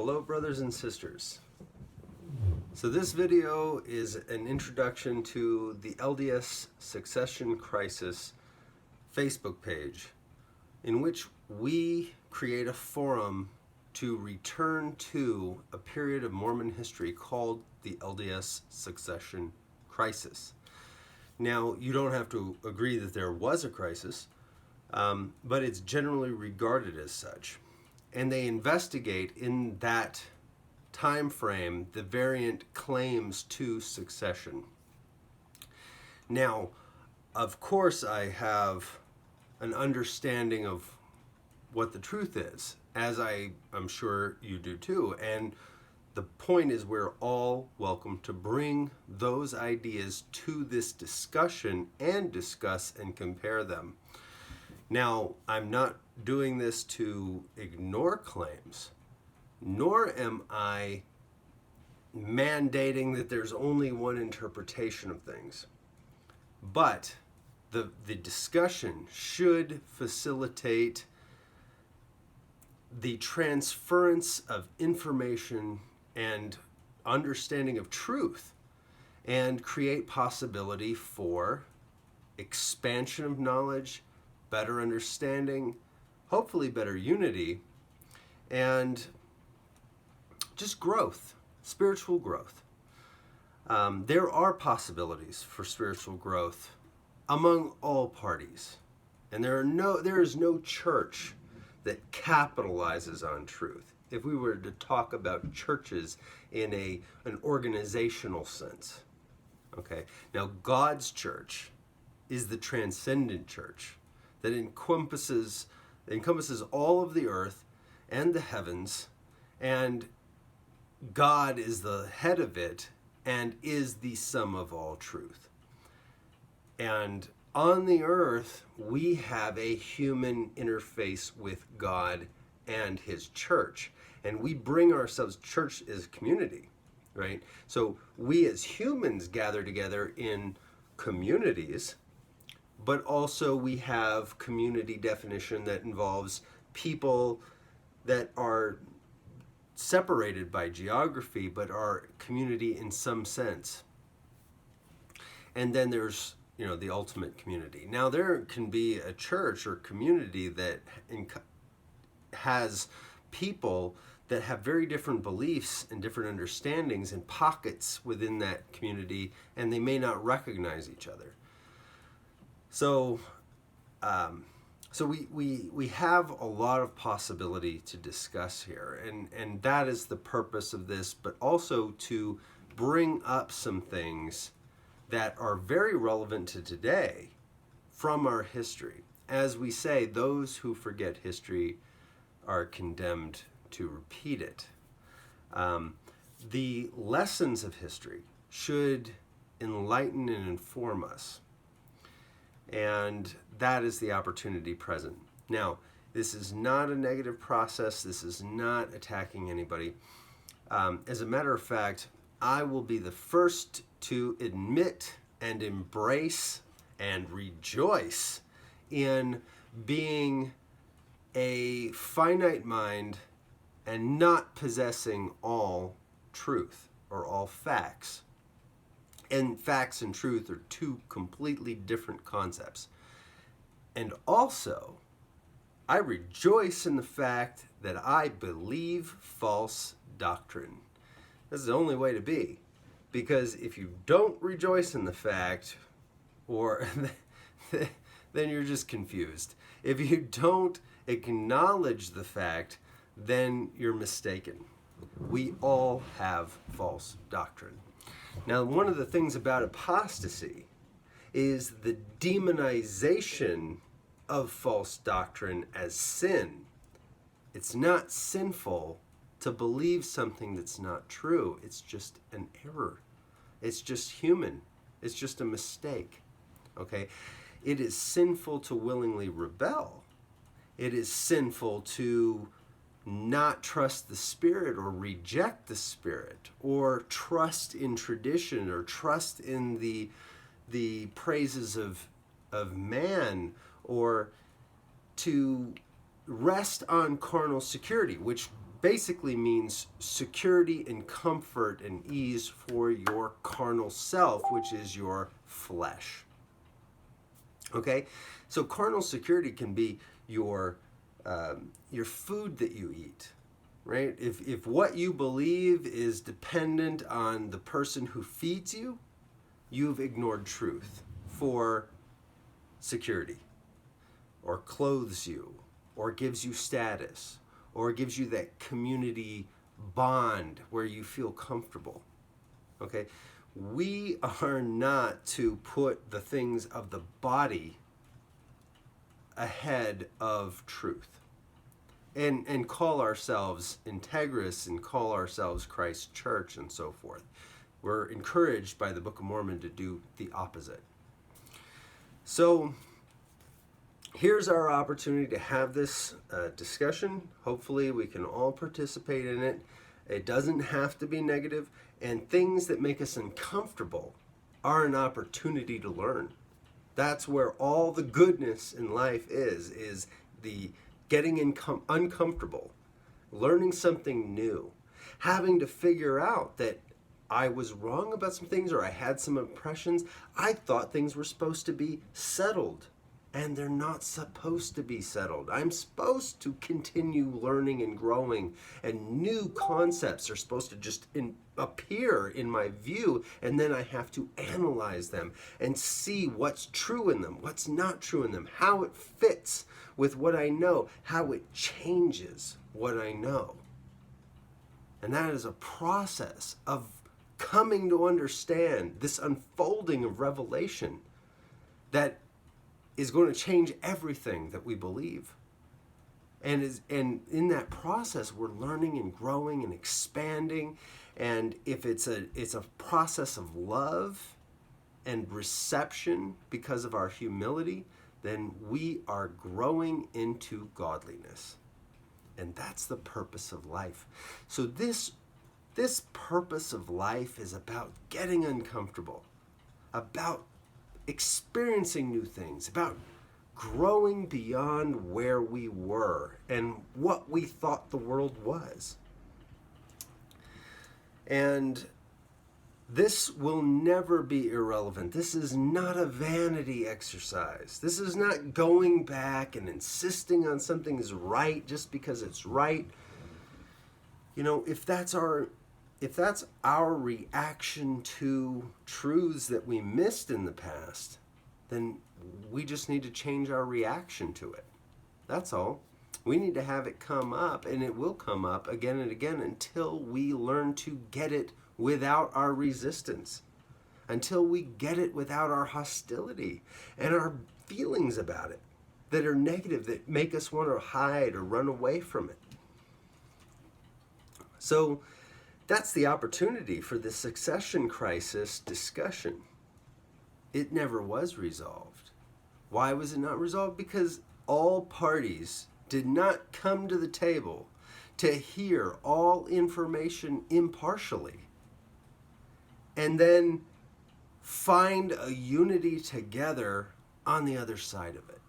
Hello, brothers and sisters. So this video is an introduction to the LDS Succession Crisis Facebook page, in which we create a forum to return to a period of Mormon history called the LDS Succession Crisis. Now, you don't have to agree that there was a crisis, but it's generally regarded as such. And they investigate in that time frame the variant claims to succession. Now, of course, I have an understanding of what the truth is, as I'm sure you do too. And the point is, we're all welcome to bring those ideas to this discussion and discuss and compare them. Now, I'm not doing this to ignore claims, nor am I mandating that there's only one interpretation of things. But the discussion should facilitate the transference of information and understanding of truth, and create possibility for expansion of knowledge, better understanding, hopefully better unity, and just growth, spiritual growth. There are possibilities for spiritual growth among all parties, and there is no church that capitalizes on truth. If we were to talk about churches in an organizational sense, okay? Now, God's church is the transcendent church that encompasses all of the earth and the heavens, and God is the head of it and is the sum of all truth. And on the earth, we have a human interface with God and his church. And we bring ourselves, church is community, right? So we as humans gather together in communities, but also we have community definition that involves people that are separated by geography, but are community in some sense. And then there's, the ultimate community. Now, there can be a church or community that has people that have very different beliefs and different understandings and pockets within that community, and they may not recognize each other. So we have a lot of possibility to discuss here, and that is the purpose of this, but also to bring up some things that are very relevant to today from our history. As we say, those who forget history are condemned to repeat it. The lessons of history should enlighten and inform us. And that is the opportunity present. Now, this is not a negative process. This is not attacking anybody. As a matter of fact, I will be the first to admit and embrace and rejoice in being a finite mind and not possessing all truth or all facts. And facts and truth are two completely different concepts. And also, I rejoice in the fact that I believe false doctrine. This is the only way to be. Because if you don't rejoice in the fact, or then you're just confused. If you don't acknowledge the fact, then you're mistaken. We all have false doctrine. Now, one of the things about apostasy is the demonization of false doctrine as sin. It's not sinful to believe something that's not true. It's just an error. It's just human. It's just a mistake. Okay? It is sinful to willingly rebel. It is sinful to not trust the Spirit or reject the Spirit or trust in tradition or trust in the praises of man, or to rest on carnal security, which basically means security and comfort and ease for your carnal self, which is your flesh. Okay, so carnal security can be your food that you eat, right? If what you believe is dependent on the person who feeds you, you've ignored truth for security, or clothes you, or gives you status, or gives you that community bond where you feel comfortable. Okay? We are not to put the things of the body ahead of truth and call ourselves integrists and call ourselves Christ's church and so forth. We're encouraged by the Book of Mormon to do the opposite. So here's our opportunity to have this discussion. Hopefully we can all participate in it. It doesn't have to be negative, and things that make us uncomfortable are an opportunity to learn. That's where all the goodness in life is the getting uncomfortable, learning something new, having to figure out that I was wrong about some things, or I had some impressions. I thought things were supposed to be settled, and they're not supposed to be settled. I'm supposed to continue learning and growing, and new concepts are supposed to just appear in my view, and then I have to analyze them and see what's true in them, what's not true in them, how it fits with what I know, how it changes what I know. And that is a process of coming to understand this unfolding of revelation that is going to change everything that we believe. And in that process, we're learning and growing and expanding. And if it's a process of love and reception because of our humility, then we are growing into godliness. And that's the purpose of life. So this purpose of life is about getting uncomfortable, about experiencing new things, about growing beyond where we were and what we thought the world was. And this will never be irrelevant. This is not a vanity exercise. This is not going back and insisting on something is right just because it's right. You know, if that's our reaction to truths that we missed in the past, then we just need to change our reaction to it. That's all. We need to have it come up, and it will come up again and again until we learn to get it without our resistance, until we get it without our hostility and our feelings about it that are negative, that make us want to hide or run away from it. So that's the opportunity for the succession crisis discussion. It never was resolved. Why was it not resolved? Because all parties did not come to the table to hear all information impartially and then find a unity together on the other side of it.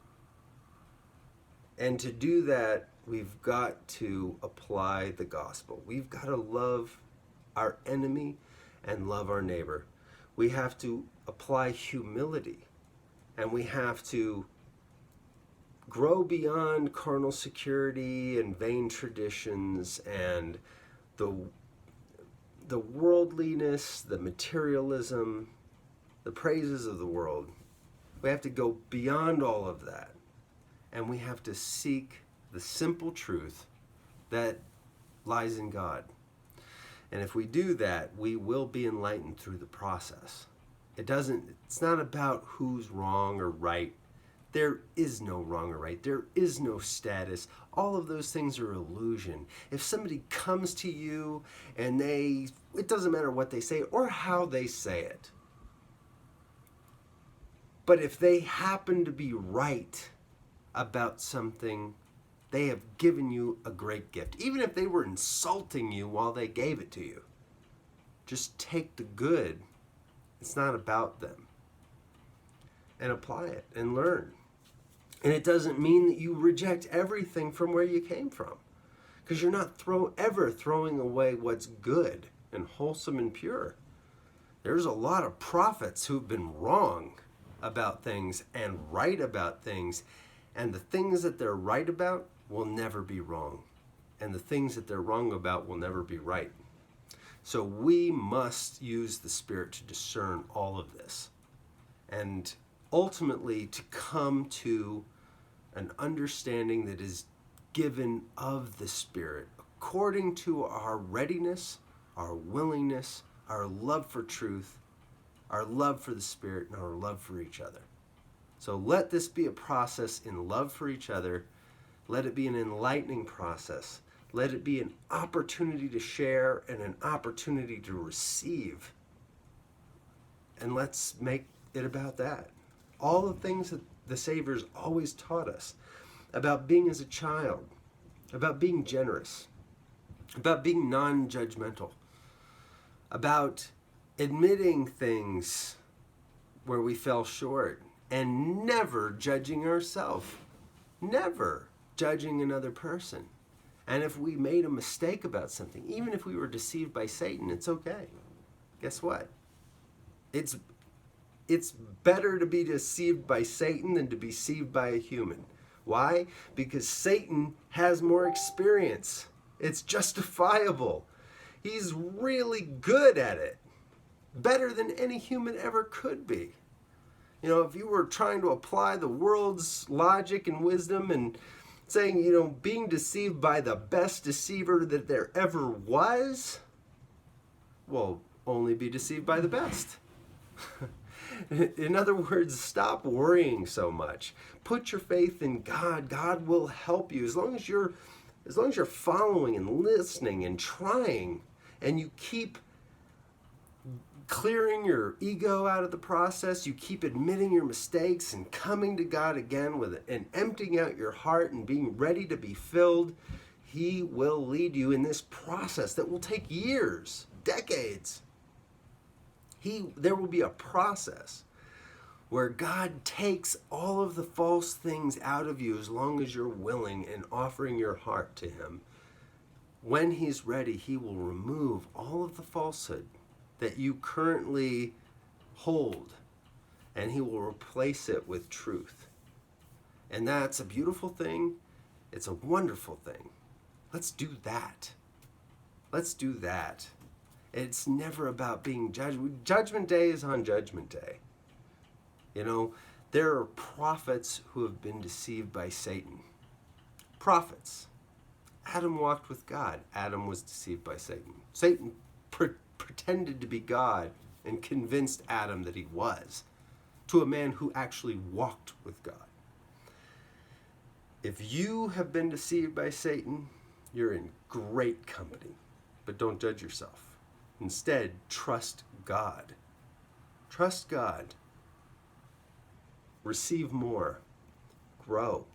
And to do that, we've got to apply the gospel. We've got to love our enemy and love our neighbor. We have to apply humility, and we have to grow beyond carnal security and vain traditions and the worldliness, the materialism, the praises of the world. We have to go beyond all of that, and we have to seek the simple truth that lies in God. And if we do that, we will be enlightened through the process. It's not about who's wrong or right. There is no wrong or right. There is no status. All of those things are illusion. If somebody comes to you and it doesn't matter what they say or how they say it, but if they happen to be right about something, they have given you a great gift. Even if they were insulting you while they gave it to you, just take the good. It's not about them. And apply it and learn. And it doesn't mean that you reject everything from where you came from. because you're not ever throwing away what's good and wholesome and pure. There's a lot of prophets who've been wrong about things and right about things, and the things that they're right about will never be wrong, and the things that they're wrong about will never be right. So we must use the Spirit to discern all of this, and ultimately to come to an understanding that is given of the Spirit according to our readiness, our willingness, our love for truth, our love for the Spirit, and our love for each other. So let this be a process in love for each other. Let it be an enlightening process. Let it be an opportunity to share and an opportunity to receive. And let's make it about that. All the things that the Savior's always taught us about being as a child, about being generous, about being non-judgmental, about admitting things where we fell short, and never judging ourselves, never judging another person. And if we made a mistake about something, even if we were deceived by Satan, it's okay. Guess what? It's better to be deceived by Satan than to be deceived by a human. Why? Because Satan has more experience. It's justifiable. He's really good at it. Better than any human ever could be. You know, if you were trying to apply the world's logic and wisdom and saying, you know, being deceived by the best deceiver that there ever was, well, only be deceived by the best. In other words, stop worrying so much. Put your faith in God. God will help you as long as you're following and listening and trying, and you keep clearing your ego out of the process. You keep admitting your mistakes and coming to God again with it and emptying out your heart and being ready to be filled. He will lead you in this process that will take years, decades. There will be a process where God takes all of the false things out of you as long as you're willing and offering your heart to Him. When He's ready, He will remove all of the falsehood that you currently hold, and He will replace it with truth. And that's a beautiful thing. It's a wonderful thing. Let's do that. Let's do that. It's never about being judged. Judgment Day is on Judgment Day. You know, there are prophets who have been deceived by Satan. Prophets. Adam walked with God. Adam was deceived by Satan. Satan pretended to be God and convinced Adam that he was, to a man who actually walked with God. If you have been deceived by Satan, you're in great company. But don't judge yourself. Instead, trust God. Trust God. Receive more. Grow.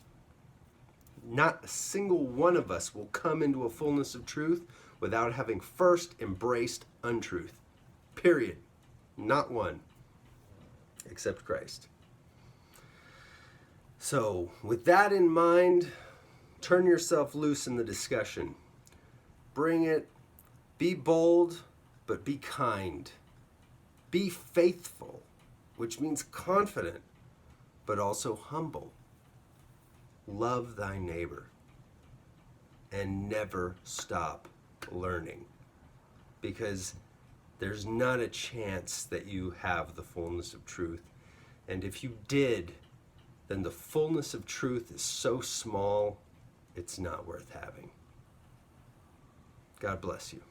Not a single one of us will come into a fullness of truth without having first embraced untruth. Period. Not one. Except Christ. So, with that in mind, turn yourself loose in the discussion. Bring it. Be bold, but be kind. Be faithful, which means confident, but also humble. Love thy neighbor. And never stop learning. Because there's not a chance that you have the fullness of truth. And if you did, then the fullness of truth is so small, it's not worth having. God bless you.